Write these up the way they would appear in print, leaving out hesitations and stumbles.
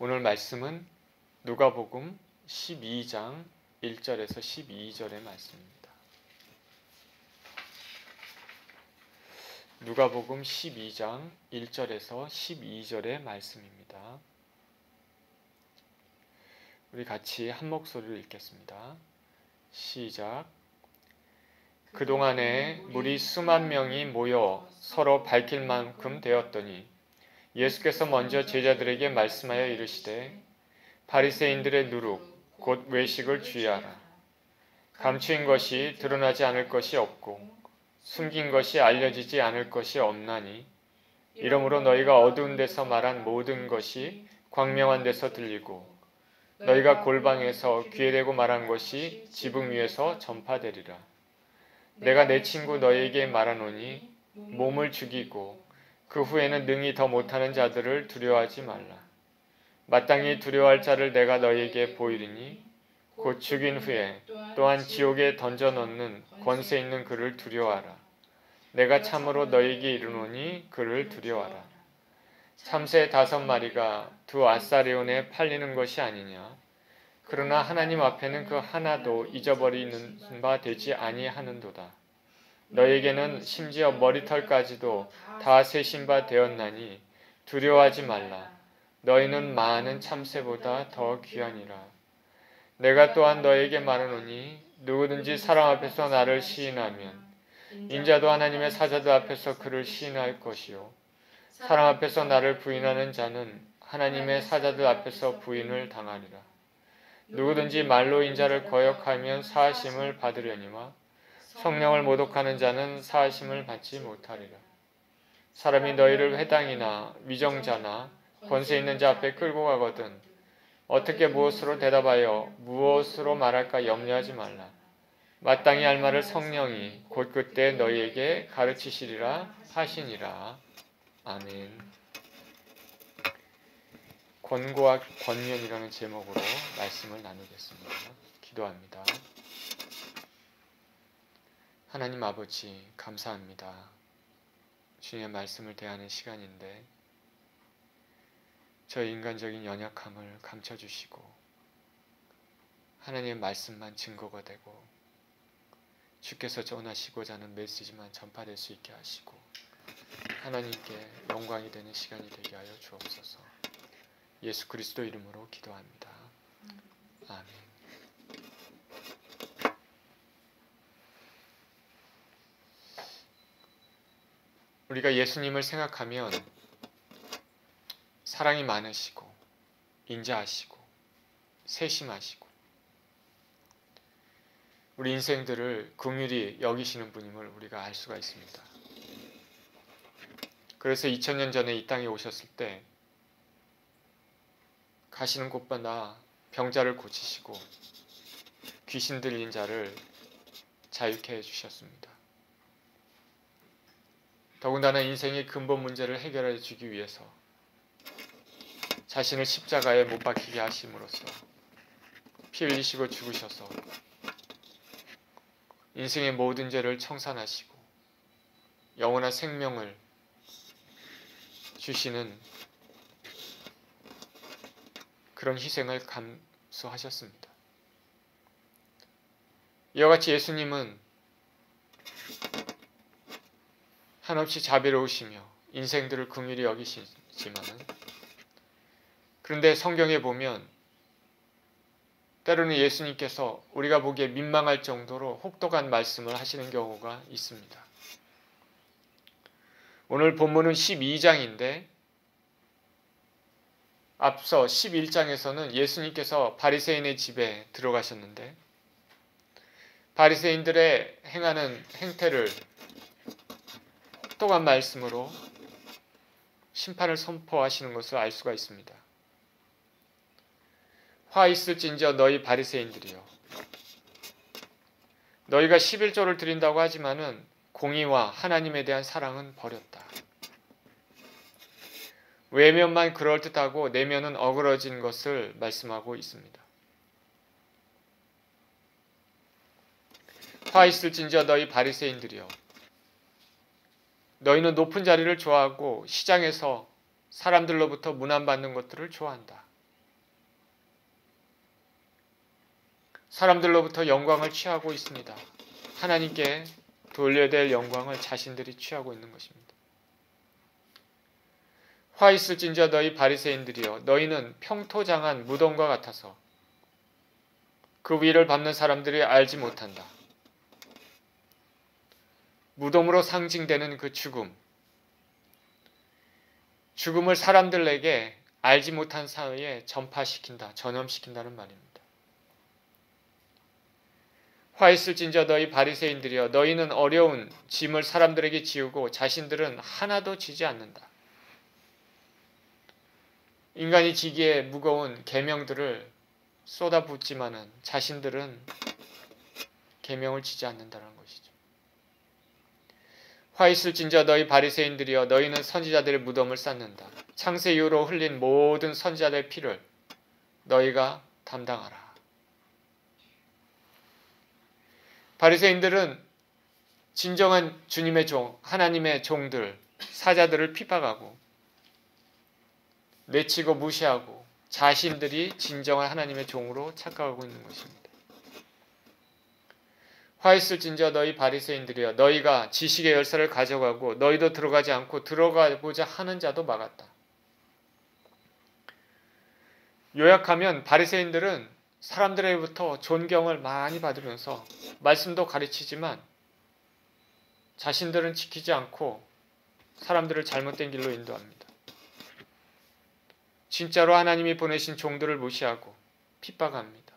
오늘 말씀은 누가복음 12장 1절에서 12절의 말씀입니다. 누가복음 12장 1절에서 12절의 말씀입니다. 우리 같이 한 목소리로 읽겠습니다. 시작. 그동안에 무리 수만 명이 모여 서로 밝힐 만큼 되었더니 예수께서 먼저 제자들에게 말씀하여 이르시되 바리새인들의 누룩 곧 외식을 주의하라. 감추인 것이 드러나지 않을 것이 없고 숨긴 것이 알려지지 않을 것이 없나니 이러므로 너희가 어두운 데서 말한 모든 것이 광명한 데서 들리고 너희가 골방에서 귀에 대고 말한 것이 지붕 위에서 전파되리라. 내가 내 친구 너희에게 말하노니 몸을 죽이고 그 후에는 능히 더 못하는 자들을 두려워하지 말라. 마땅히 두려워할 자를 내가 너희에게 보이리니 곧 죽인 후에 또한 지옥에 던져넣는 권세 있는 그를 두려워하라. 내가 참으로 너희에게 이르노니 그를 두려워하라. 참새 5마리가 두 아사레온에 팔리는 것이 아니냐. 그러나 하나님 앞에는 그 하나도 잊어버리는 바 되지 아니하는도다. 너에게는 심지어 머리털까지도 다 세신 바 되었나니 두려워하지 말라. 너희는 많은 참새보다 더 귀하니라. 내가 또한 너에게 말하노니 누구든지 사람 앞에서 나를 시인하면 인자도 하나님의 사자들 앞에서 그를 시인할 것이요 사람 앞에서 나를 부인하는 자는 하나님의 사자들 앞에서 부인을 당하리라. 누구든지 말로 인자를 거역하면 사하심을 받으려니와 성령을 모독하는 자는 사하심을 받지 못하리라. 사람이 너희를 회당이나 위정자나 권세 있는 자 앞에 끌고 가거든 어떻게 무엇으로 대답하여 무엇으로 말할까 염려하지 말라. 마땅히 할 말을 성령이 곧 그때 너희에게 가르치시리라 하시니라. 아멘. 권고와 권면이라는 제목으로 말씀을 나누겠습니다. 기도합니다. 하나님 아버지 감사합니다. 주님의 말씀을 대하는 시간인데 저의 인간적인 연약함을 감춰주시고 하나님의 말씀만 증거가 되고 주께서 전하시고자 하는 메시지만 전파될 수 있게 하시고 하나님께 영광이 되는 시간이 되게 하여 주옵소서. 예수 그리스도 이름으로 기도합니다. 아멘. 우리가 예수님을 생각하면 사랑이 많으시고 인자하시고 세심하시고 우리 인생들을 긍휼히 여기시는 분임을 우리가 알 수가 있습니다. 그래서 2000년 전에 이 땅에 오셨을 때 가시는 곳마다 병자를 고치시고 귀신 들린 자를 자유케 해주셨습니다. 더군다나 인생의 근본 문제를 해결해 주기 위해서 자신을 십자가에 못 박히게 하심으로써 피 흘리시고 죽으셔서 인생의 모든 죄를 청산하시고 영원한 생명을 주시는 그런 희생을 감수하셨습니다. 이와 같이 예수님은 한없이 자비로우시며 인생들을 긍휼히 여기시지만은 그런데 성경에 보면 때로는 예수님께서 우리가 보기에 민망할 정도로 혹독한 말씀을 하시는 경우가 있습니다. 오늘 본문은 12장인데 앞서 11장에서는 예수님께서 바리새인의 집에 들어가셨는데 바리새인들의 행하는 행태를 혹독한 말씀으로 심판을 선포하시는 것을 알 수가 있습니다. 화 있을진저 너희 바리새인들이여 너희가 11조를 드린다고 하지만은 공의와 하나님에 대한 사랑은 버렸다. 외면만 그럴듯하고 내면은 어그러진 것을 말씀하고 있습니다. 화 있을진저 너희 바리새인들이여 너희는 높은 자리를 좋아하고 시장에서 사람들로부터 문안받는 것들을 좋아한다. 사람들로부터 영광을 취하고 있습니다. 하나님께 돌려야 될 영광을 자신들이 취하고 있는 것입니다. 화 있을진저 너희 바리새인들이여, 너희는 평토장한 무덤과 같아서 그 위를 밟는 사람들이 알지 못한다. 무덤으로 상징되는 그 죽음을 사람들에게 알지 못한 사이에 전파시킨다, 전염시킨다는 말입니다. 화 있을진저 너희 바리새인들이여, 너희는 어려운 짐을 사람들에게 지우고 자신들은 하나도 지지 않는다. 인간이 지기에 무거운 계명들을 쏟아붓지만은 자신들은 계명을 지지 않는다는 것이죠. 화 있을진저 너희 바리새인들이여, 너희는 선지자들의 무덤을 쌓는다. 창세 이후로 흘린 모든 선지자들의 피를 너희가 담당하라. 바리새인들은 진정한 주님의 종, 하나님의 종들, 사자들을 핍박하고 내치고 무시하고 자신들이 진정한 하나님의 종으로 착각하고 있는 것입니다. 화 있을진저 너희 바리새인들이여, 너희가 지식의 열쇠를 가져가고 너희도 들어가지 않고 들어가고자 하는 자도 막았다. 요약하면 바리새인들은 사람들로부터 존경을 많이 받으면서 말씀도 가르치지만 자신들은 지키지 않고 사람들을 잘못된 길로 인도합니다. 진짜로 하나님이 보내신 종들을 무시하고 핍박합니다.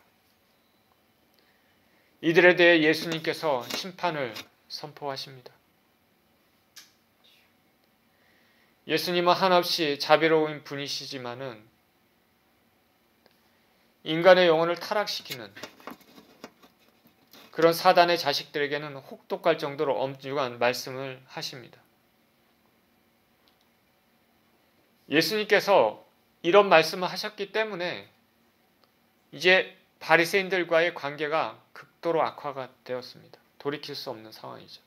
이들에 대해 예수님께서 심판을 선포하십니다. 예수님은 한없이 자비로운 분이시지만은 인간의 영혼을 타락시키는 그런 사단의 자식들에게는 혹독할 정도로 엄중한 말씀을 하십니다. 예수님께서 이런 말씀을 하셨기 때문에 이제 바리새인들과의 관계가 극도로 악화가 되었습니다. 돌이킬 수 없는 상황이죠.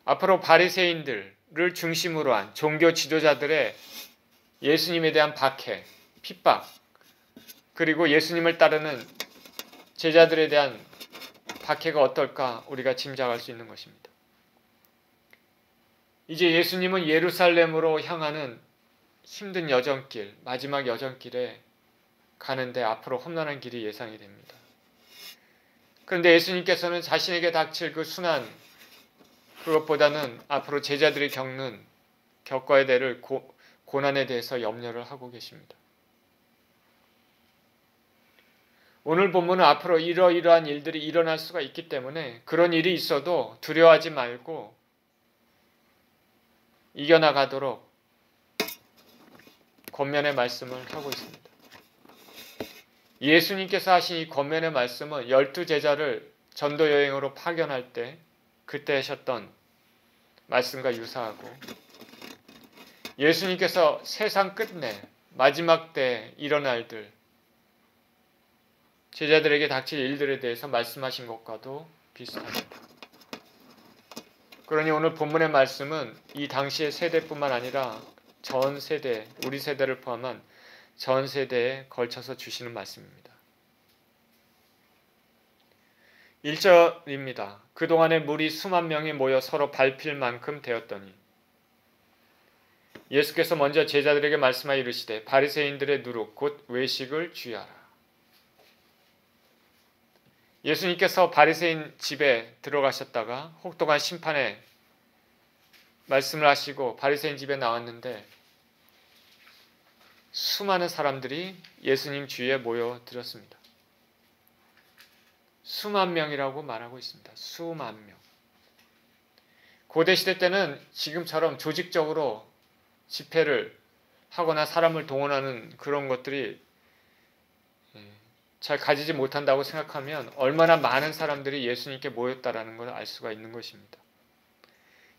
앞으로 바리새인들을 중심으로 한 종교 지도자들의 예수님에 대한 박해, 핍박, 그리고 예수님을 따르는 제자들에 대한 박해가 어떨까 우리가 짐작할 수 있는 것입니다. 이제 예수님은 예루살렘으로 향하는 힘든 여정길, 마지막 여정길에 가는데 앞으로 험난한 길이 예상이 됩니다. 그런데 예수님께서는 자신에게 닥칠 그 순환, 그것보다는 앞으로 제자들이 겪어야 될 고난에 대해서 염려를 하고 계십니다. 오늘 본문은 앞으로 이러이러한 일들이 일어날 수가 있기 때문에 그런 일이 있어도 두려워하지 말고 이겨나가도록 권면의 말씀을 하고 있습니다. 예수님께서 하신 이 권면의 말씀은 12제자를 전도 여행으로 파견할 때 그때 하셨던 말씀과 유사하고, 예수님께서 세상 끝내 마지막 때 일어날 일들, 제자들에게 닥칠 일들에 대해서 말씀하신 것과도 비슷합니다. 그러니 오늘 본문의 말씀은 이 당시의 세대뿐만 아니라 전 세대, 우리 세대를 포함한 전 세대에 걸쳐서 주시는 말씀입니다. 1절입니다. 그동안에 무리 수만 명이 모여 서로 밟힐 만큼 되었더니 예수께서 먼저 제자들에게 말씀하여 이르시되 바리새인들의 누룩 곧 외식을 주의하라. 예수님께서 바리새인 집에 들어가셨다가 혹독한 심판의 말씀을 하시고 바리새인 집에 나왔는데 수많은 사람들이 예수님 주위에 모여들었습니다. 수만 명이라고 말하고 있습니다. 수만 명. 고대시대 때는 지금처럼 조직적으로 집회를 하거나 사람을 동원하는 그런 것들이 잘 가지지 못한다고 생각하면 얼마나 많은 사람들이 예수님께 모였다라는 걸 알 수가 있는 것입니다.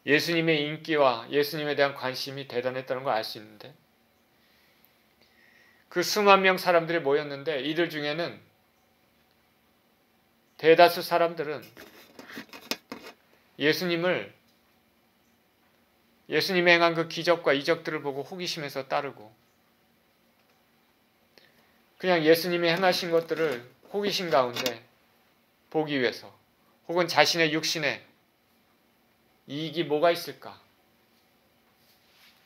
예수님의 인기와 예수님에 대한 관심이 대단했다는 걸 알 수 있는데, 그 수만 명 사람들이 모였는데 이들 중에는 대다수 사람들은 예수님이 행한 그 기적과 이적들을 보고 호기심에서 따르고 그냥 예수님이 행하신 것들을 호기심 가운데 보기 위해서 혹은 자신의 육신에 이익이 뭐가 있을까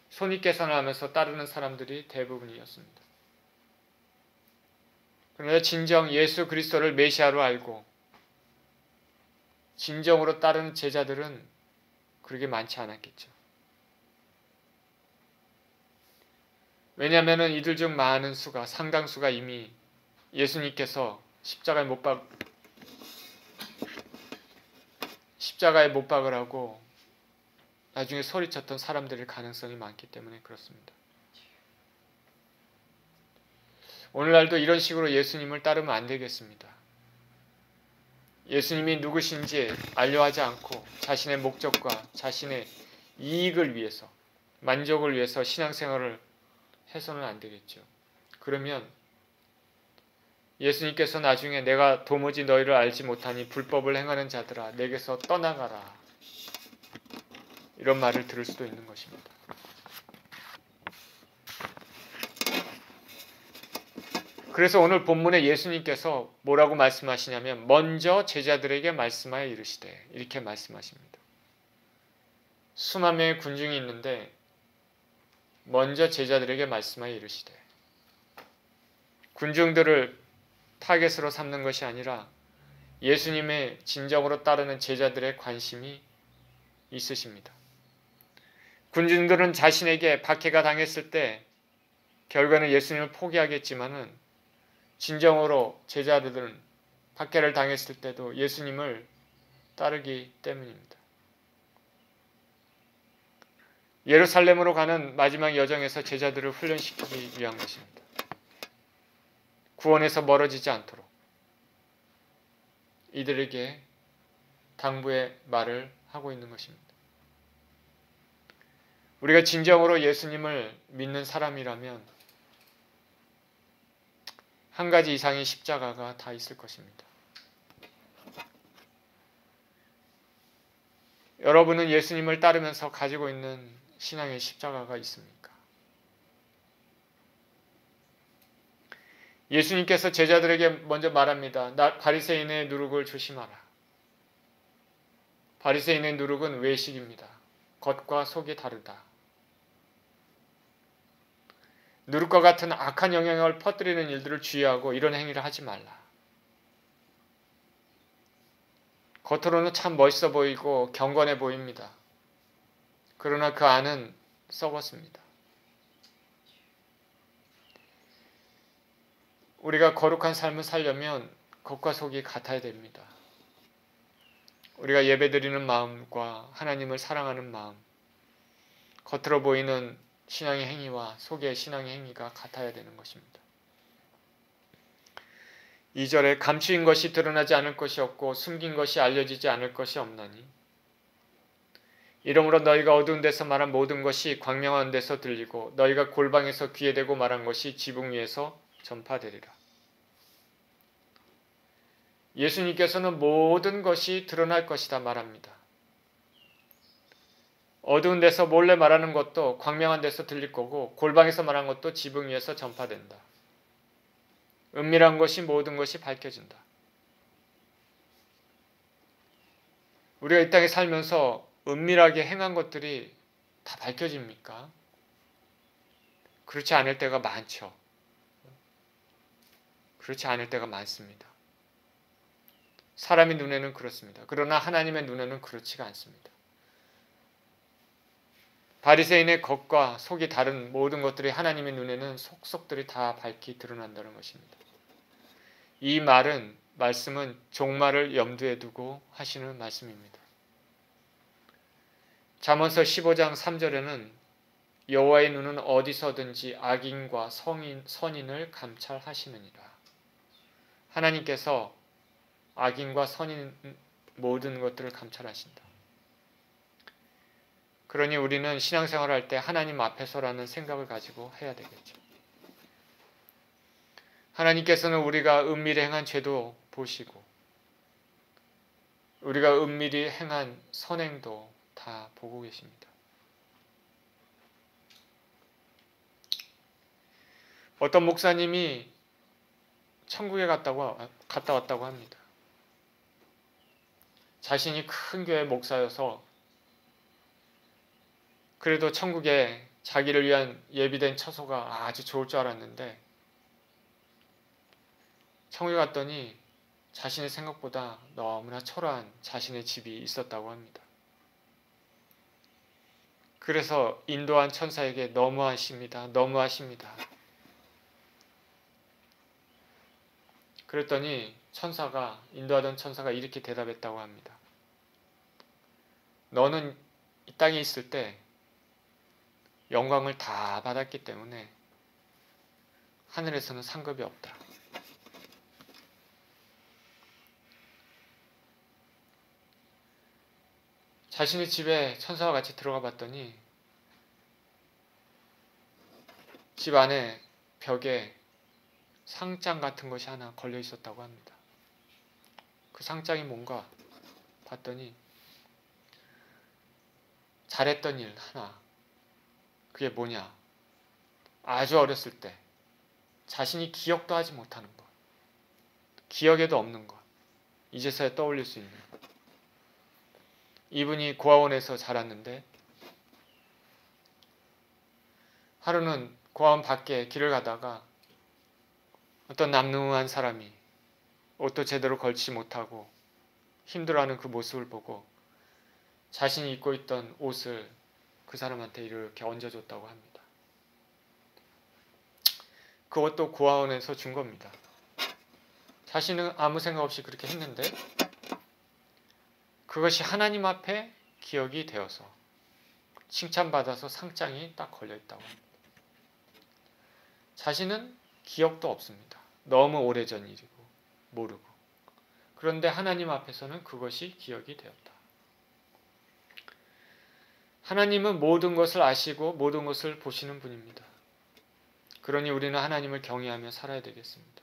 손익계산을 하면서 따르는 사람들이 대부분이었습니다. 그런데 진정 예수 그리스도를 메시아로 알고 진정으로 따르는 제자들은 그렇게 많지 않았겠죠. 왜냐하면 이들 중 많은 수가 상당수가 이미 예수님께서 십자가에 못 박으라고 나중에 소리쳤던 사람들일 가능성이 많기 때문에 그렇습니다. 오늘날도 이런 식으로 예수님을 따르면 안 되겠습니다. 예수님이 누구신지 알려하지 않고 자신의 목적과 자신의 이익을 위해서 만족을 위해서 신앙생활을 해서는 안 되겠죠. 그러면 예수님께서 나중에 내가 도무지 너희를 알지 못하니 불법을 행하는 자들아 내게서 떠나가라 이런 말을 들을 수도 있는 것입니다. 그래서 오늘 본문에 예수님께서 뭐라고 말씀하시냐면 먼저 제자들에게 말씀하여 이르시되 이렇게 말씀하십니다. 수만 명의 군중이 있는데 먼저 제자들에게 말씀하여 이르시되 군중들을 타겟으로 삼는 것이 아니라 예수님의 진정으로 따르는 제자들의 관심이 있으십니다. 군중들은 자신에게 박해가 당했을 때 결과는 예수님을 포기하겠지만은 진정으로 제자들은 박해를 당했을 때도 예수님을 따르기 때문입니다. 예루살렘으로 가는 마지막 여정에서 제자들을 훈련시키기 위한 것입니다. 구원에서 멀어지지 않도록 이들에게 당부의 말을 하고 있는 것입니다. 우리가 진정으로 예수님을 믿는 사람이라면 한 가지 이상의 십자가가 다 있을 것입니다. 여러분은 예수님을 따르면서 가지고 있는 신앙의 십자가가 있습니까? 예수님께서 제자들에게 먼저 말합니다. 바리새인의 누룩을 조심하라. 바리새인의 누룩은 외식입니다. 겉과 속이 다르다. 누룩과 같은 악한 영향을 퍼뜨리는 일들을 주의하고 이런 행위를 하지 말라. 겉으로는 참 멋있어 보이고 경건해 보입니다. 그러나 그 안은 썩었습니다. 우리가 거룩한 삶을 살려면 겉과 속이 같아야 됩니다. 우리가 예배드리는 마음과 하나님을 사랑하는 마음, 겉으로 보이는 신앙의 행위와 속의 신앙의 행위가 같아야 되는 것입니다. 2절에 감추인 것이 드러나지 않을 것이 없고 숨긴 것이 알려지지 않을 것이 없나니 이러므로 너희가 어두운 데서 말한 모든 것이 광명한 데서 들리고 너희가 골방에서 귀에 대고 말한 것이 지붕 위에서 전파되리라. 예수님께서는 모든 것이 드러날 것이다 말합니다. 어두운 데서 몰래 말하는 것도 광명한 데서 들릴 거고 골방에서 말한 것도 지붕 위에서 전파된다. 은밀한 것이 모든 것이 밝혀진다. 우리가 이 땅에 살면서 은밀하게 행한 것들이 다 밝혀집니까? 그렇지 않을 때가 많죠. 그렇지 않을 때가 많습니다. 사람의 눈에는 그렇습니다. 그러나 하나님의 눈에는 그렇지가 않습니다. 바리새인의 겉과 속이 다른 모든 것들이 하나님의 눈에는 속속들이 다 밝히 드러난다는 것입니다. 이 말씀은 종말을 염두에 두고 하시는 말씀입니다. 잠언서 15장 3절에는 여호와의 눈은 어디서든지 악인과 선인을 감찰하시느니라. 하나님께서 악인과 선인 모든 것들을 감찰하신다. 그러니 우리는 신앙생활을 할 때 하나님 앞에서라는 생각을 가지고 해야 되겠죠. 하나님께서는 우리가 은밀히 행한 죄도 보시고 우리가 은밀히 행한 선행도 다 보고 계십니다. 어떤 목사님이 천국에 갔다 왔다고 합니다. 자신이 큰 교회 목사여서 그래도 천국에 자기를 위한 예비된 처소가 아주 좋을 줄 알았는데 천국에 갔더니 자신의 생각보다 너무나 초라한 자신의 집이 있었다고 합니다. 그래서 인도한 천사에게 너무하십니다. 너무하십니다. 그랬더니 인도하던 천사가 이렇게 대답했다고 합니다. 너는 이 땅에 있을 때 영광을 다 받았기 때문에 하늘에서는 상급이 없다. 자신의 집에 천사와 같이 들어가 봤더니 집 안에 벽에 상장 같은 것이 하나 걸려 있었다고 합니다. 그 상장이 뭔가 봤더니 잘했던 일 하나. 그게 뭐냐? 아주 어렸을 때 자신이 기억도 하지 못하는 것, 기억에도 없는 것, 이제서야 떠올릴 수 있는 것. 이분이 고아원에서 자랐는데 하루는 고아원 밖에 길을 가다가 어떤 남루한 사람이 옷도 제대로 걸치지 못하고 힘들어하는 그 모습을 보고 자신이 입고 있던 옷을 그 사람한테 이렇게 얹어줬다고 합니다. 그것도 고아원에서 준 겁니다. 자신은 아무 생각 없이 그렇게 했는데 그것이 하나님 앞에 기억이 되어서 칭찬받아서 상장이 딱 걸려있다고 합니다. 자신은 기억도 없습니다. 너무 오래전 일이고 모르고. 그런데 하나님 앞에서는 그것이 기억이 되었다. 하나님은 모든 것을 아시고 모든 것을 보시는 분입니다. 그러니 우리는 하나님을 경외하며 살아야 되겠습니다.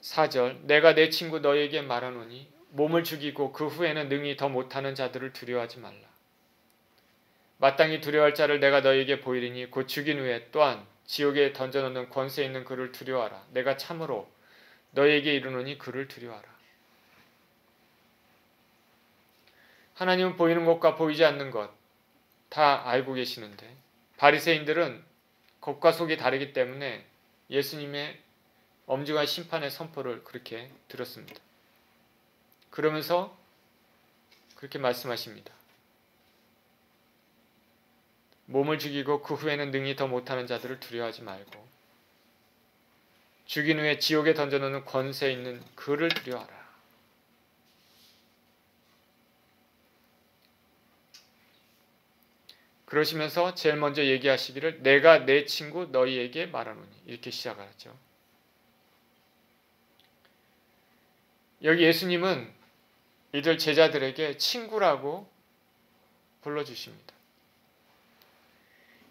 (4절) 내가 내 친구 너에게 말하노니 몸을 죽이고 그 후에는 능히 더 못하는 자들을 두려워하지 말라. 마땅히 두려워할 자를 내가 너에게 보이리니 곧 죽인 후에 또한 지옥에 던져놓는 권세 있는 그를 두려워하라. 내가 참으로 너에게 이르노니 그를 두려워하라. 하나님은 보이는 것과 보이지 않는 것 다 알고 계시는데 바리새인들은 겉과 속이 다르기 때문에 예수님의 엄중한 심판의 선포를 그렇게 들었습니다. 그러면서 그렇게 말씀하십니다. 몸을 죽이고 그 후에는 능히 더 못하는 자들을 두려워하지 말고 죽인 후에 지옥에 던져놓는 권세 있는 그를 두려워하라. 그러시면서 제일 먼저 얘기하시기를 내가 내 친구 너희에게 말하노니 이렇게 시작하죠. 여기 예수님은 이들 제자들에게 친구라고 불러주십니다.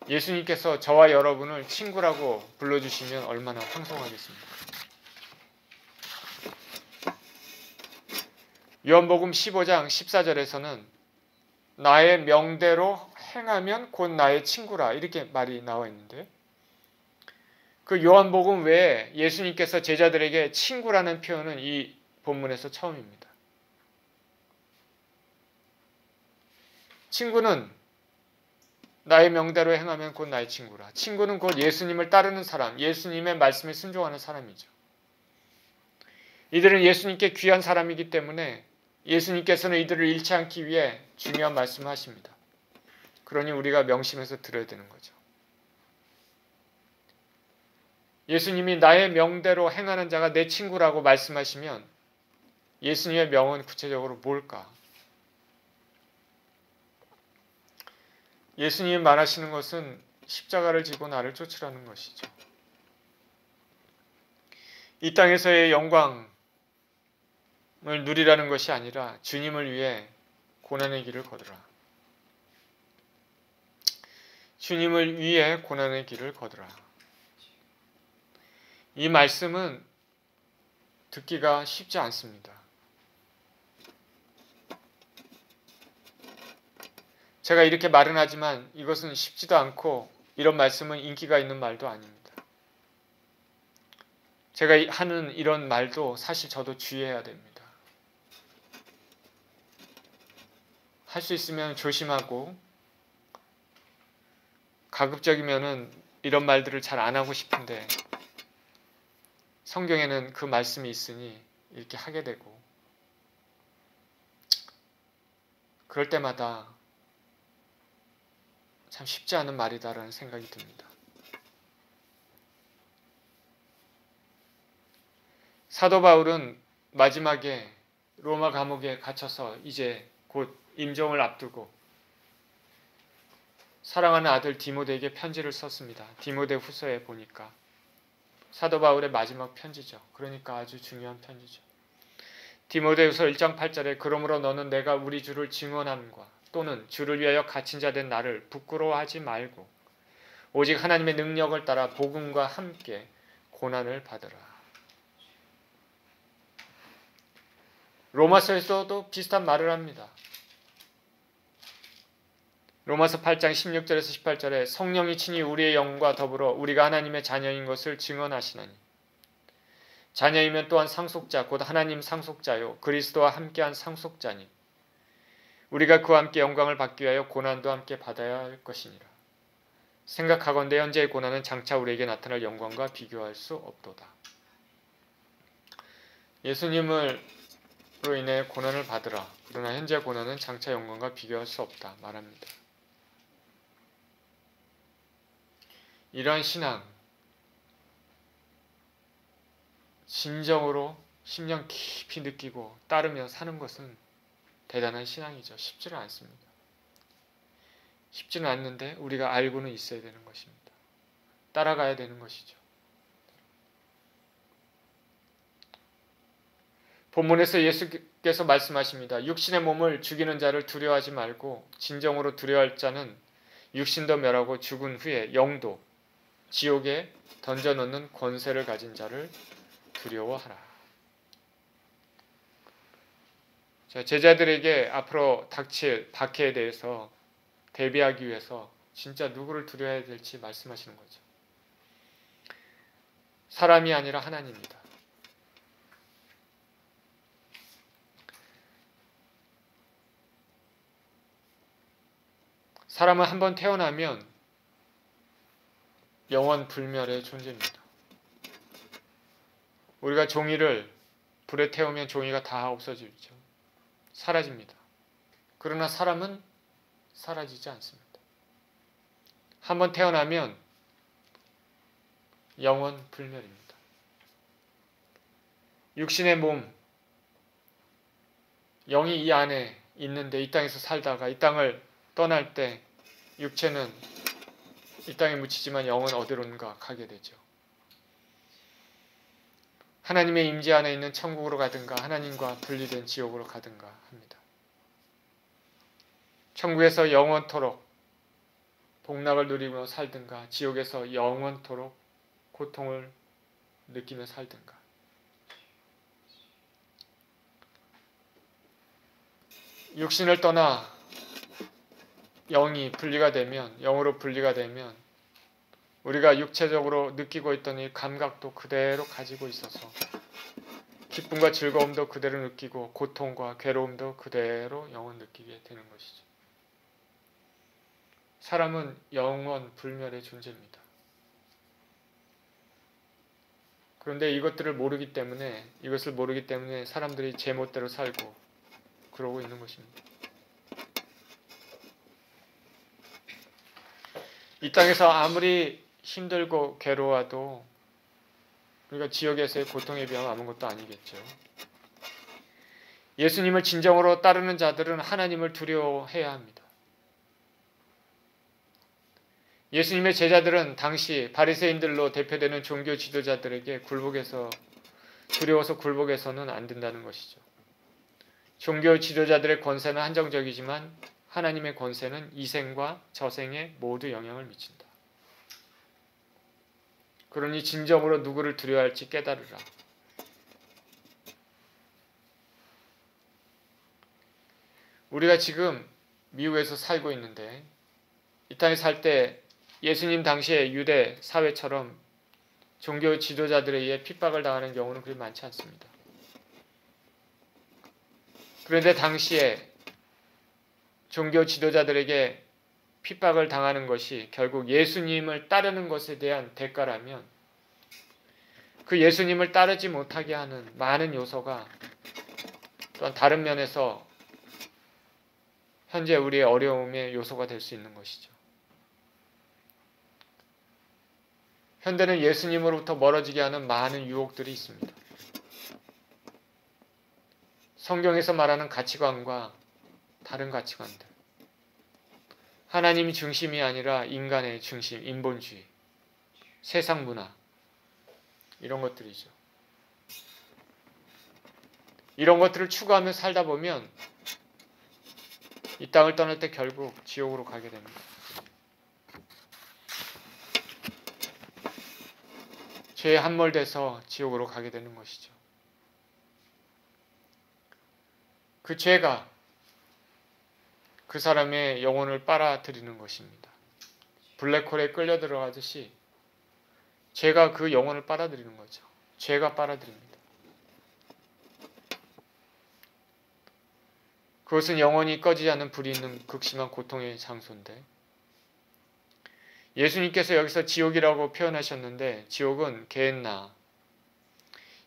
예수님께서 저와 여러분을 친구라고 불러주시면 얼마나 황송하겠습니까? 요한복음 15장 14절에서는 나의 명대로 행하면 곧 나의 친구라 이렇게 말이 나와 있는데 그 요한복음 외에 예수님께서 제자들에게 친구라는 표현은 이 본문에서 처음입니다. 친구는 나의 명대로 행하면 곧 나의 친구라. 친구는 곧 예수님을 따르는 사람, 예수님의 말씀에 순종하는 사람이죠. 이들은 예수님께 귀한 사람이기 때문에 예수님께서는 이들을 잃지 않기 위해 중요한 말씀을 하십니다. 그러니 우리가 명심해서 들어야 되는 거죠. 예수님이 나의 명대로 행하는 자가 내 친구라고 말씀하시면 예수님의 명은 구체적으로 뭘까? 예수님이 말하시는 것은 십자가를 지고 나를 쫓으라는 것이죠. 이 땅에서의 영광을 누리라는 것이 아니라 주님을 위해 고난의 길을 걸으라. 주님을 위해 고난의 길을 걸으라. 이 말씀은 듣기가 쉽지 않습니다. 제가 이렇게 말은 하지만 이것은 쉽지도 않고 이런 말씀은 인기가 있는 말도 아닙니다. 제가 하는 이런 말도 사실 저도 주의해야 됩니다. 할 수 있으면 조심하고 가급적이면은 이런 말들을 잘 안 하고 싶은데 성경에는 그 말씀이 있으니 이렇게 하게 되고 그럴 때마다 참 쉽지 않은 말이다라는 생각이 듭니다. 사도 바울은 마지막에 로마 감옥에 갇혀서 이제 곧 임종을 앞두고 사랑하는 아들 디모데에게 편지를 썼습니다. 디모데 후서에 보니까 사도 바울의 마지막 편지죠. 그러니까 아주 중요한 편지죠. 디모데후서 1장 8절에 그러므로 너는 내가 우리 주를 증언함과 또는 주를 위하여 갇힌 자 된 나를 부끄러워하지 말고 오직 하나님의 능력을 따라 복음과 함께 고난을 받으라. 로마서에서도 비슷한 말을 합니다. 로마서 8장 16절에서 18절에 성령이 친히 우리의 영과 더불어 우리가 하나님의 자녀인 것을 증언하시나니 자녀이면 또한 상속자 곧 하나님 상속자요 그리스도와 함께한 상속자니 우리가 그와 함께 영광을 받기 위하여 고난도 함께 받아야 할 것이니라. 생각하건대 현재의 고난은 장차 우리에게 나타날 영광과 비교할 수 없도다. 예수님으로 인해 고난을 받으라. 그러나 현재 고난은 장차 영광과 비교할 수 없다 말합니다. 이러한 신앙, 진정으로 심령 깊이 느끼고 따르며 사는 것은 대단한 신앙이죠. 쉽지는 않습니다. 쉽지는 않는데 우리가 알고는 있어야 되는 것입니다. 따라가야 되는 것이죠. 본문에서 예수께서 말씀하십니다. 육신의 몸을 죽이는 자를 두려워하지 말고 진정으로 두려워할 자는 육신도 멸하고 죽은 후에 영도 지옥에 던져놓는 권세를 가진 자를 두려워하라. 자, 제자들에게 앞으로 닥칠 박해에 대해서 대비하기 위해서 진짜 누구를 두려워해야 될지 말씀하시는 거죠. 사람이 아니라 하나님입니다. 사람은 한번 태어나면 영원 불멸의 존재입니다. 우리가 종이를 불에 태우면 종이가 다 없어지죠. 사라집니다. 그러나 사람은 사라지지 않습니다. 한번 태어나면 영원 불멸입니다. 육신의 몸, 영이 이 안에 있는데 이 땅에서 살다가 이 땅을 떠날 때 육체는 이 땅에 묻히지만 영은 어디론가 가게 되죠. 하나님의 임재 안에 있는 천국으로 가든가 하나님과 분리된 지옥으로 가든가 합니다. 천국에서 영원토록 복락을 누리며 살든가 지옥에서 영원토록 고통을 느끼며 살든가. 육신을 떠나 영이 분리가 되면 영으로 분리가 되면 우리가 육체적으로 느끼고 있던 이 감각도 그대로 가지고 있어서 기쁨과 즐거움도 그대로 느끼고 고통과 괴로움도 그대로 영원 느끼게 되는 것이죠. 사람은 영원 불멸의 존재입니다. 그런데 이것을 모르기 때문에 사람들이 제멋대로 살고 그러고 있는 것입니다. 이 땅에서 아무리 힘들고 괴로워도 우리가 지옥에서의 고통에 비하면 아무것도 아니겠죠. 예수님을 진정으로 따르는 자들은 하나님을 두려워해야 합니다. 예수님의 제자들은 당시 바리새인들로 대표되는 종교 지도자들에게 두려워서 굴복해서는 안 된다는 것이죠. 종교 지도자들의 권세는 한정적이지만 하나님의 권세는 이생과 저생에 모두 영향을 미친다. 그러니 진정으로 누구를 두려워할지 깨달으라. 우리가 지금 미국에서 살고 있는데 이 땅에 살 때 예수님 당시의 유대 사회처럼 종교 지도자들에 의해 핍박을 당하는 경우는 그리 많지 않습니다. 그런데 당시에 종교 지도자들에게 핍박을 당하는 것이 결국 예수님을 따르는 것에 대한 대가라면 그 예수님을 따르지 못하게 하는 많은 요소가 또한 다른 면에서 현재 우리의 어려움의 요소가 될 수 있는 것이죠. 현대는 예수님으로부터 멀어지게 하는 많은 유혹들이 있습니다. 성경에서 말하는 가치관과 다른 가치관들. 하나님이 중심이 아니라 인간의 중심, 인본주의, 세상 문화, 이런 것들이죠. 이런 것들을 추구하며 살다 보면 이 땅을 떠날 때 결국 지옥으로 가게 됩니다. 죄에 함몰돼서 지옥으로 가게 되는 것이죠. 그 죄가 그 사람의 영혼을 빨아들이는 것입니다. 블랙홀에 끌려 들어가듯이 죄가 그 영혼을 빨아들이는 거죠. 죄가 빨아들입니다. 그것은 영원히 꺼지지 않는 불이 있는 극심한 고통의 장소인데 예수님께서 여기서 지옥이라고 표현하셨는데 지옥은 게헨나,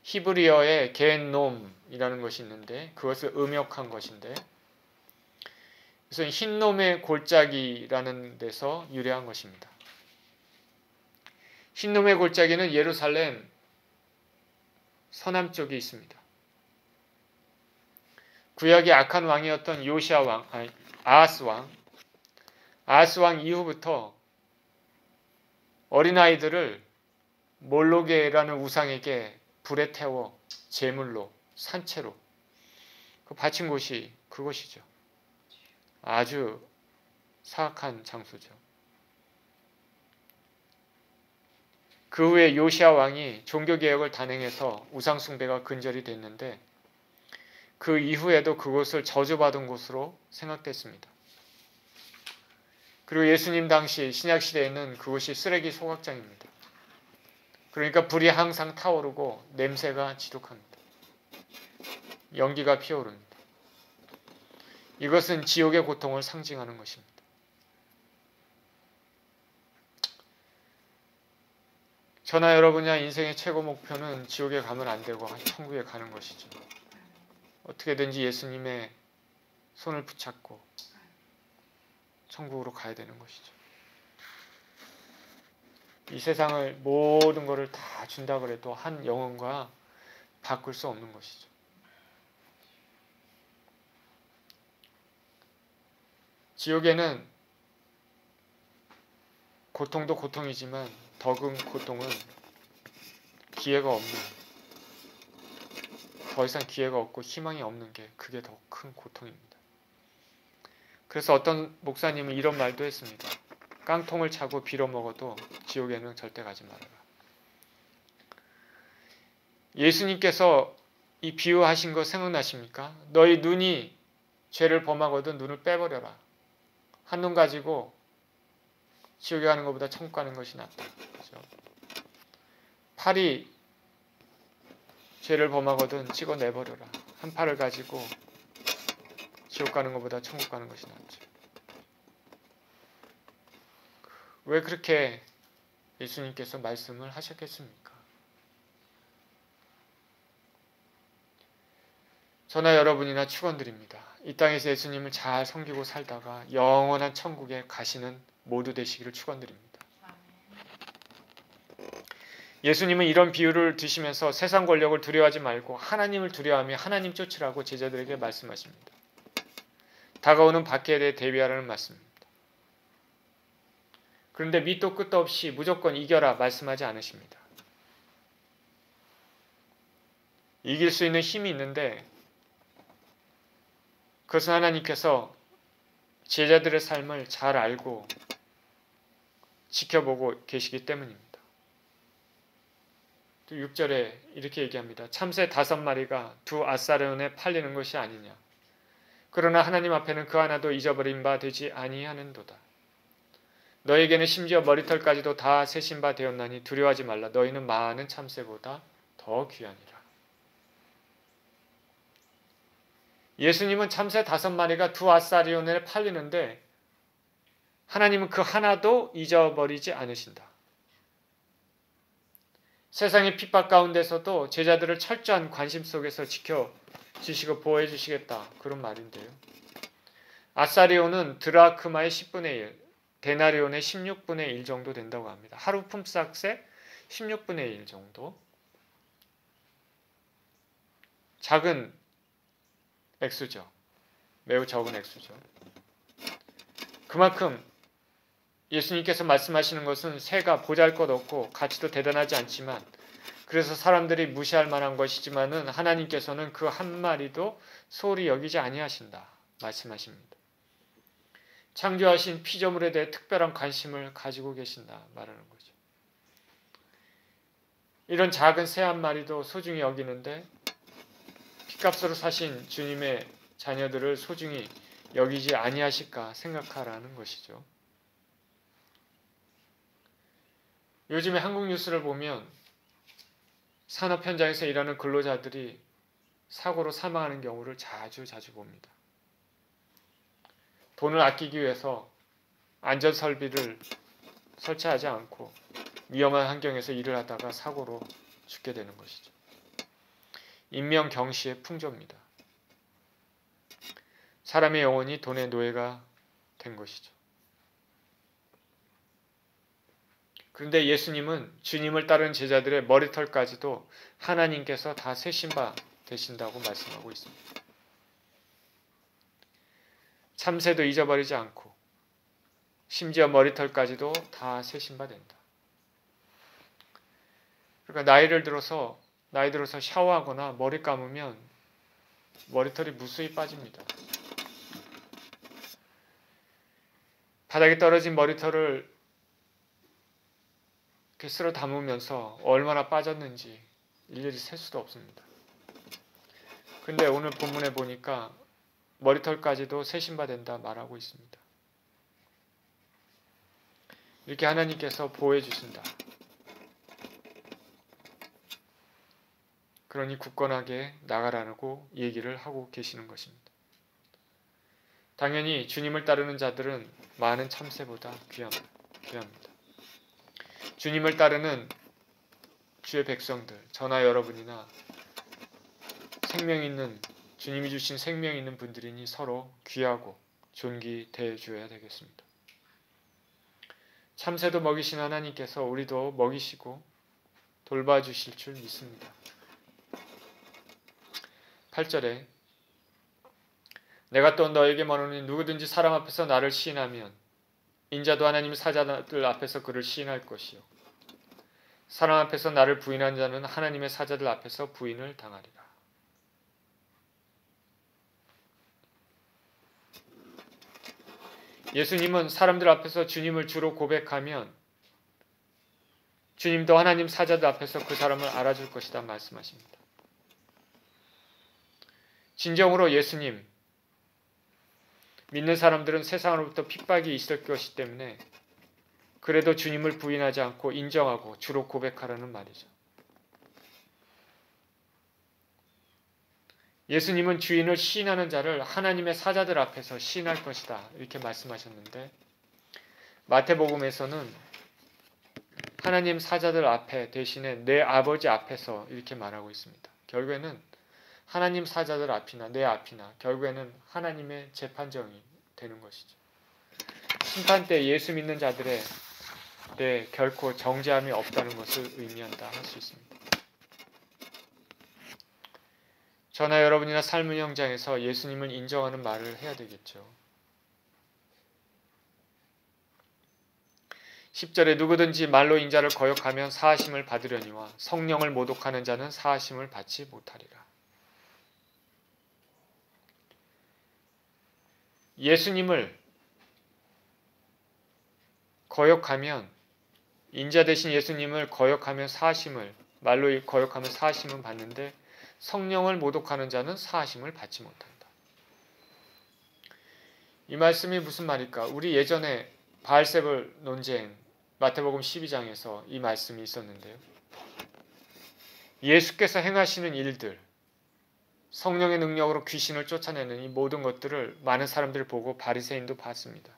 히브리어에 게헨놈이라는 것이 있는데 그것을 음역한 것인데 그것은 흰놈의 골짜기라는 데서 유래한 것입니다. 흰놈의 골짜기는 예루살렘 서남쪽에 있습니다. 구약의 악한 왕이었던 아하스 왕 이후부터 어린아이들을 몰로게라는 우상에게 불에 태워 제물로 산채로 바친 곳이 그곳이죠. 아주 사악한 장소죠. 그 후에 요시야 왕이 종교개혁을 단행해서 우상숭배가 근절이 됐는데 그 이후에도 그곳을 저주받은 곳으로 생각됐습니다. 그리고 예수님 당시 신약시대에는 그곳이 쓰레기 소각장입니다. 그러니까 불이 항상 타오르고 냄새가 지독합니다. 연기가 피어오릅니다. 이것은 지옥의 고통을 상징하는 것입니다. 저나 여러분의 인생의 최고 목표는 지옥에 가면 안 되고 천국에 가는 것이죠. 어떻게든지 예수님의 손을 붙잡고 천국으로 가야 되는 것이죠. 이 세상을 모든 것을 다 준다 그래도 한 영혼과 바꿀 수 없는 것이죠. 지옥에는 고통도 고통이지만 더 큰 고통은 기회가 없는, 더 이상 기회가 없고 희망이 없는 게 그게 더 큰 고통입니다. 그래서 어떤 목사님은 이런 말도 했습니다. 깡통을 차고 빌어먹어도 지옥에는 절대 가지 말아라. 예수님께서 이 비유하신 거 생각나십니까? 너희 눈이 죄를 범하거든 눈을 빼버려라. 한 눈 가지고 지옥에 가는 것보다 천국 가는 것이 낫다. 그렇죠? 팔이 죄를 범하거든 찍어내버려라. 한 팔을 가지고 지옥 가는 것보다 천국 가는 것이 낫죠. 왜 그렇게 예수님께서 말씀을 하셨겠습니까? 저나 여러분이나 축원드립니다. 이 땅에서 예수님을 잘 섬기고 살다가 영원한 천국에 가시는 모두 되시기를 축원드립니다. 예수님은 이런 비유를 드시면서 세상 권력을 두려워하지 말고 하나님을 두려워하며 하나님 쫓으라고 제자들에게 말씀하십니다. 다가오는 박해에 대해 대비하라는 말씀입니다. 그런데 밑도 끝도 없이 무조건 이겨라 말씀하지 않으십니다. 이길 수 있는 힘이 있는데 그것은 하나님께서 제자들의 삶을 잘 알고 지켜보고 계시기 때문입니다. 또 6절에 이렇게 얘기합니다. 참새 5마리가 2아사르온에 팔리는 것이 아니냐. 그러나 하나님 앞에는 그 하나도 잊어버린 바 되지 아니하는도다. 너에게는 심지어 머리털까지도 다 세신 바 되었나니 두려워하지 말라. 너희는 많은 참새보다 더 귀하니라. 예수님은 참새 5마리가 2아사리온에 팔리는데 하나님은 그 하나도 잊어버리지 않으신다. 세상의 핍박 가운데서도 제자들을 철저한 관심 속에서 지켜주시고 보호해주시겠다. 그런 말인데요. 아사리온은 드라크마의 10분의 1, 데나리온의 16분의 1 정도 된다고 합니다. 하루 품삯의 16분의 1 정도. 작은 액수죠. 매우 적은 액수죠. 그만큼 예수님께서 말씀하시는 것은 새가 보잘것없고 가치도 대단하지 않지만 그래서 사람들이 무시할 만한 것이지만은 하나님께서는 그 한 마리도 소홀히 여기지 아니하신다 말씀하십니다. 창조하신 피조물에 대해 특별한 관심을 가지고 계신다 말하는 거죠. 이런 작은 새 한 마리도 소중히 여기는데 핏값으로 사신 주님의 자녀들을 소중히 여기지 아니하실까 생각하라는 것이죠. 요즘에 한국 뉴스를 보면 산업 현장에서 일하는 근로자들이 사고로 사망하는 경우를 자주 봅니다. 돈을 아끼기 위해서 안전설비를 설치하지 않고 위험한 환경에서 일을 하다가 사고로 죽게 되는 것이죠. 인명경시의 풍조입니다. 사람의 영혼이 돈의 노예가 된 것이죠. 그런데 예수님은 주님을 따르는 제자들의 머리털까지도 하나님께서 다 세신 바 되신다고 말씀하고 있습니다. 참새도 잊어버리지 않고 심지어 머리털까지도 다 세신 바 된다. 그러니까 나이 들어서 샤워하거나 머리 감으면 머리털이 무수히 빠집니다. 바닥에 떨어진 머리털을 이렇게 쓸어 담으면서 얼마나 빠졌는지 일일이 셀 수도 없습니다. 근데 오늘 본문에 보니까 머리털까지도 세신 바 된다 말하고 있습니다. 이렇게 하나님께서 보호해 주신다. 그러니 굳건하게 나가라고 얘기를 하고 계시는 것입니다. 당연히 주님을 따르는 자들은 많은 참새보다 귀합니다. 주님을 따르는 주의 백성들, 저나 여러분이나 생명 있는 주님이 주신 생명 있는 분들이니 서로 귀하고 존귀 대해줘야 되겠습니다. 참새도 먹이신 하나님께서 우리도 먹이시고 돌봐주실 줄 믿습니다. 8절에 내가 또 너에게 말하노니 누구든지 사람 앞에서 나를 시인하면 인자도 하나님 사자들 앞에서 그를 시인할 것이요 사람 앞에서 나를 부인한 자는 하나님의 사자들 앞에서 부인을 당하리라. 예수님은 사람들 앞에서 주님을 주로 고백하면 주님도 하나님 사자들 앞에서 그 사람을 알아줄 것이다 말씀하십니다. 진정으로 예수님 믿는 사람들은 세상으로부터 핍박이 있을 것이기 때문에 그래도 주님을 부인하지 않고 인정하고 주로 고백하라는 말이죠. 예수님은 주인을 시인하는 자를 하나님의 사자들 앞에서 시인할 것이다 이렇게 말씀하셨는데 마태복음에서는 하나님 사자들 앞에 대신에 내 아버지 앞에서 이렇게 말하고 있습니다. 결국에는 하나님 사자들 앞이나 내 앞이나 결국에는 하나님의 재판정이 되는 것이죠. 심판 때 예수 믿는 자들의 결코 정죄함이 없다는 것을 의미한다 할 수 있습니다. 저나 여러분이나 삶의 현장에서 예수님을 인정하는 말을 해야 되겠죠. 10절에 누구든지 말로 인자를 거역하면 사하심을 받으려니와 성령을 모독하는 자는 사하심을 받지 못하리라. 예수님을 거역하면 인자 대신 예수님을 거역하면 사하심을 말로 거역하면 사하심은 받는데 성령을 모독하는 자는 사하심을 받지 못한다. 이 말씀이 무슨 말일까? 우리 예전에 바알세불 논쟁 마태복음 12장에서 이 말씀이 있었는데요. 예수께서 행하시는 일들, 성령의 능력으로 귀신을 쫓아내는 이 모든 것들을 많은 사람들이 보고 바리새인도 봤습니다.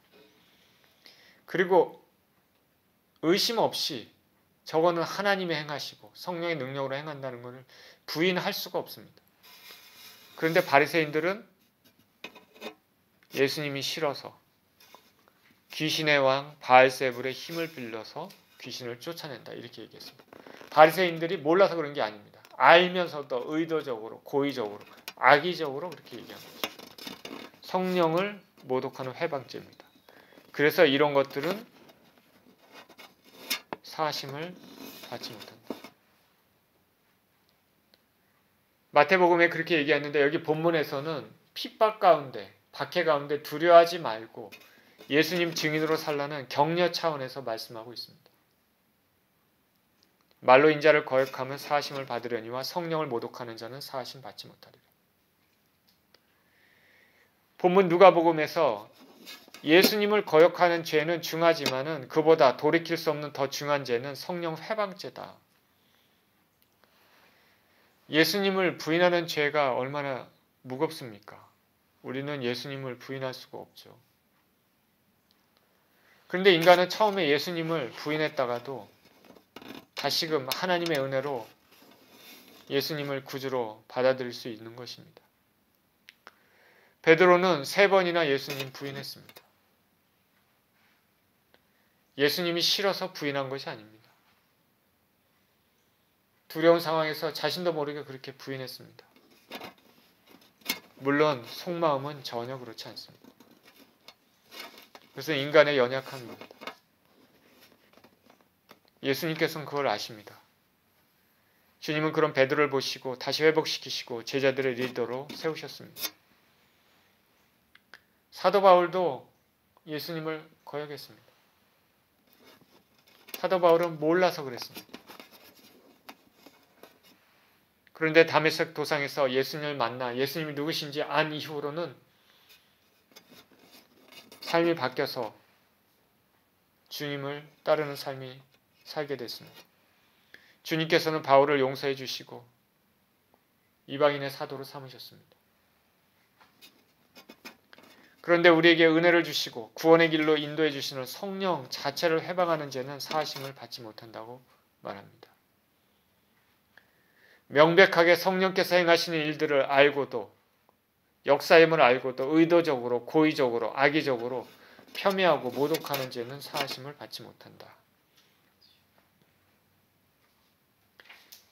그리고 의심 없이 저거는 하나님이 행하시고 성령의 능력으로 행한다는 것을 부인할 수가 없습니다. 그런데 바리새인들은 예수님이 싫어서 귀신의 왕 바알세불의 힘을 빌려서 귀신을 쫓아낸다 이렇게 얘기했습니다. 바리새인들이 몰라서 그런 게 아닙니다. 알면서도 의도적으로 고의적으로 악의적으로 그렇게 얘기한 거죠. 성령을 모독하는 회방죄입니다. 그래서 이런 것들은 사하심을 받지 못한다. 마태복음에 그렇게 얘기했는데 여기 본문에서는 핍박 가운데 박해 가운데 두려워하지 말고 예수님 증인으로 살라는 격려 차원에서 말씀하고 있습니다. 말로 인자를 거역하면 사하심을 받으려니와 성령을 모독하는 자는 사하심 받지 못하리라. 본문 누가복음에서 예수님을 거역하는 죄는 중하지만은 그보다 돌이킬 수 없는 더 중한 죄는 성령 회방죄다. 예수님을 부인하는 죄가 얼마나 무겁습니까? 우리는 예수님을 부인할 수가 없죠. 그런데 인간은 처음에 예수님을 부인했다가도 다시금 하나님의 은혜로 예수님을 구주로 받아들일 수 있는 것입니다. 베드로는 3번이나 예수님 부인했습니다. 예수님이 싫어서 부인한 것이 아닙니다. 두려운 상황에서 자신도 모르게 그렇게 부인했습니다. 물론 속마음은 전혀 그렇지 않습니다. 그래서 인간의 연약함입니다. 예수님께서는 그걸 아십니다. 주님은 그런 베드로를 보시고 다시 회복시키시고 제자들의 리더로 세우셨습니다. 사도 바울도 예수님을 거역했습니다. 사도 바울은 몰라서 그랬습니다. 그런데 다메섹 도상에서 예수님을 만나 예수님이 누구신지 안 이후로는 삶이 바뀌어서 주님을 따르는 삶이 살게 됐습니다. 주님께서는 바울을 용서해 주시고 이방인의 사도로 삼으셨습니다. 그런데 우리에게 은혜를 주시고 구원의 길로 인도해 주시는 성령 자체를 회방하는 죄는 사하심을 받지 못한다고 말합니다. 명백하게 성령께서 행하시는 일들을 알고도 역사임을 알고도 의도적으로 고의적으로 악의적으로 폄훼하고 모독하는 죄는 사하심을 받지 못한다.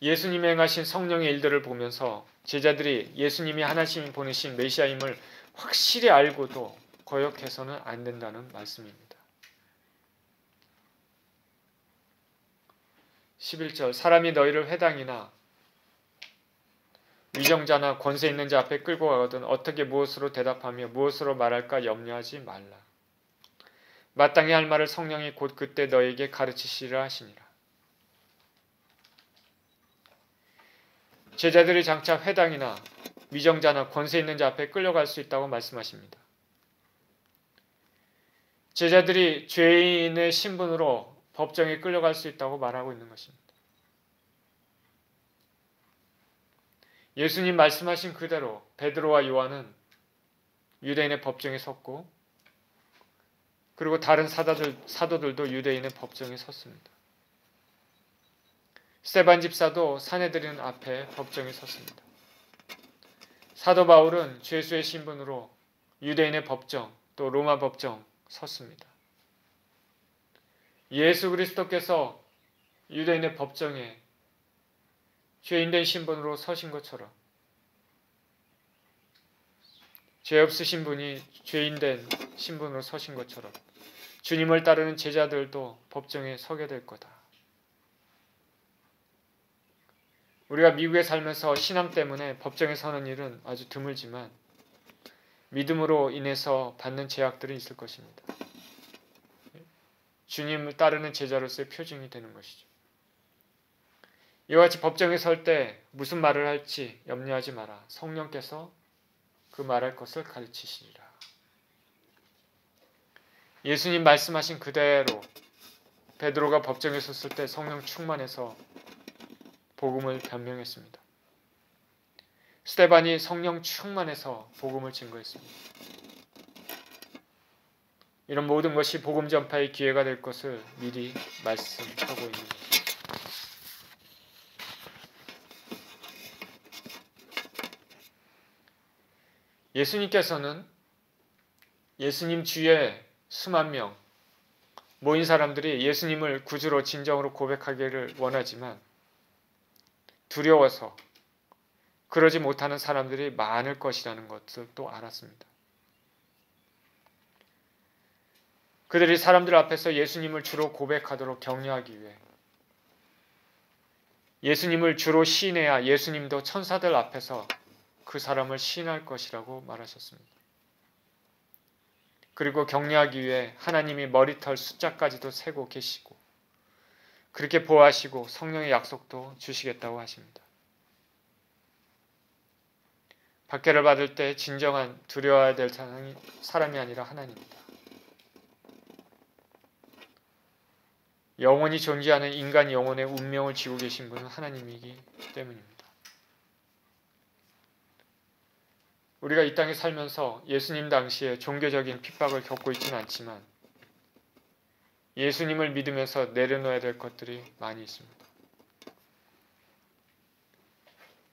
예수님이 행하신 성령의 일들을 보면서 제자들이 예수님이 하나님이 보내신 메시아임을 확실히 알고도 거역해서는 안 된다는 말씀입니다. 11절 사람이 너희를 회당이나 위정자나 권세 있는 자 앞에 끌고 가거든 어떻게 무엇으로 대답하며 무엇으로 말할까 염려하지 말라. 마땅히 할 말을 성령이 곧 그때 너희에게 가르치시리라 하시니라. 제자들이 장차 회당이나 위정자나 권세 있는 자 앞에 끌려갈 수 있다고 말씀하십니다. 제자들이 죄인의 신분으로 법정에 끌려갈 수 있다고 말하고 있는 것입니다. 예수님 말씀하신 그대로 베드로와 요한은 유대인의 법정에 섰고 그리고 다른 사도들도 유대인의 법정에 섰습니다. 스데반 집사도 사내들인 앞에 법정에 섰습니다. 사도 바울은 죄수의 신분으로 유대인의 법정 또 로마 법정 섰습니다. 예수 그리스도께서 유대인의 법정에 죄인된 신분으로 서신 것처럼 죄 없으신 분이 죄인된 신분으로 서신 것처럼 주님을 따르는 제자들도 법정에 서게 될 거다. 우리가 미국에 살면서 신앙 때문에 법정에 서는 일은 아주 드물지만 믿음으로 인해서 받는 제약들은 있을 것입니다. 주님을 따르는 제자로서의 표징이 되는 것이죠. 이와 같이 법정에 설 때 무슨 말을 할지 염려하지 마라. 성령께서 그 말할 것을 가르치시리라. 예수님 말씀하신 그대로 베드로가 법정에 섰을 때 성령 충만해서 복음을 변명했습니다. 스데반이 성령 충만해서 복음을 증거했습니다. 이런 모든 것이 복음 전파의 기회가 될 것을 미리 말씀하고 있는 것입니다. 예수님께서는 예수님 주위에 수만 명 모인 사람들이 예수님을 구주로 진정으로 고백하기를 원하지만 두려워서 그러지 못하는 사람들이 많을 것이라는 것을 또 알았습니다. 그들이 사람들 앞에서 예수님을 주로 고백하도록 격려하기 위해 예수님을 주로 시인해야 예수님도 천사들 앞에서 그 사람을 시인할 것이라고 말하셨습니다. 그리고 격려하기 위해 하나님이 머리털 숫자까지도 세고 계시고 그렇게 보호하시고 성령의 약속도 주시겠다고 하십니다. 박해를 받을 때 진정한 두려워야 될 사람이 아니라 하나님입니다. 영원히 존재하는 인간 영혼의 운명을 쥐고 계신 분은 하나님이기 때문입니다. 우리가 이 땅에 살면서 예수님 당시에 종교적인 핍박을 겪고 있지는 않지만 예수님을 믿으면서 내려놓아야 될 것들이 많이 있습니다.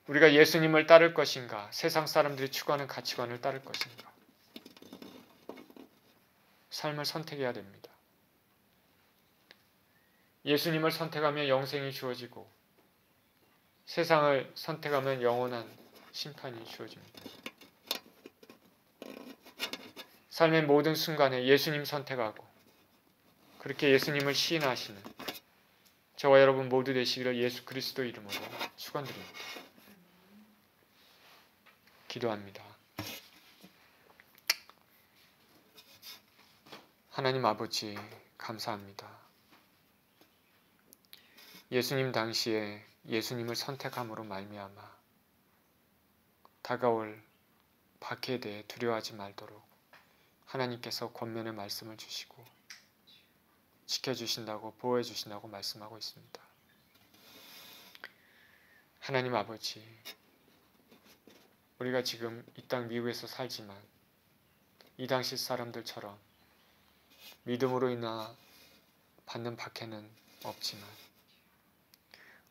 우리가 예수님을 따를 것인가, 세상 사람들이 추구하는 가치관을 따를 것인가, 삶을 선택해야 됩니다. 예수님을 선택하면 영생이 주어지고 세상을 선택하면 영원한 심판이 주어집니다. 삶의 모든 순간에 예수님 선택하고 그렇게 예수님을 시인하시는 저와 여러분 모두 되시기를 예수 그리스도 이름으로 축원드립니다. 기도합니다. 하나님 아버지 감사합니다. 예수님 당시에 예수님을 선택함으로 말미암아 다가올 박해에 대해 두려워하지 말도록 하나님께서 권면의 말씀을 주시고 지켜주신다고 보호해 주신다고 말씀하고 있습니다. 하나님 아버지, 우리가 지금 이 땅 미국에서 살지만 이 당시 사람들처럼 믿음으로 인하 받는 박해는 없지만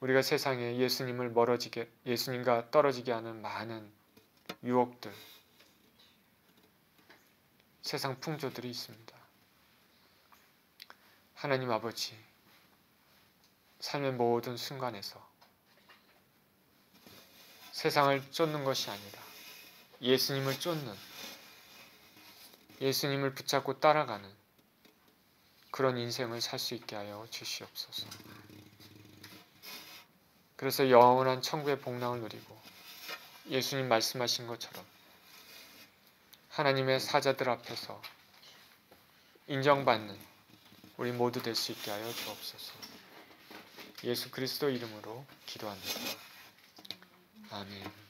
우리가 세상에 예수님과 떨어지게 하는 많은 유혹들, 세상 풍조들이 있습니다. 하나님 아버지, 삶의 모든 순간에서 세상을 쫓는 것이 아니라 예수님을 쫓는, 예수님을 붙잡고 따라가는 그런 인생을 살 수 있게 하여 주시옵소서. 그래서 영원한 천국의 복락을 누리고 예수님 말씀하신 것처럼 하나님의 사자들 앞에서 인정받는 우리 모두 될 수 있게 하여 주옵소서. 예수 그리스도 이름으로 기도합니다. 아멘.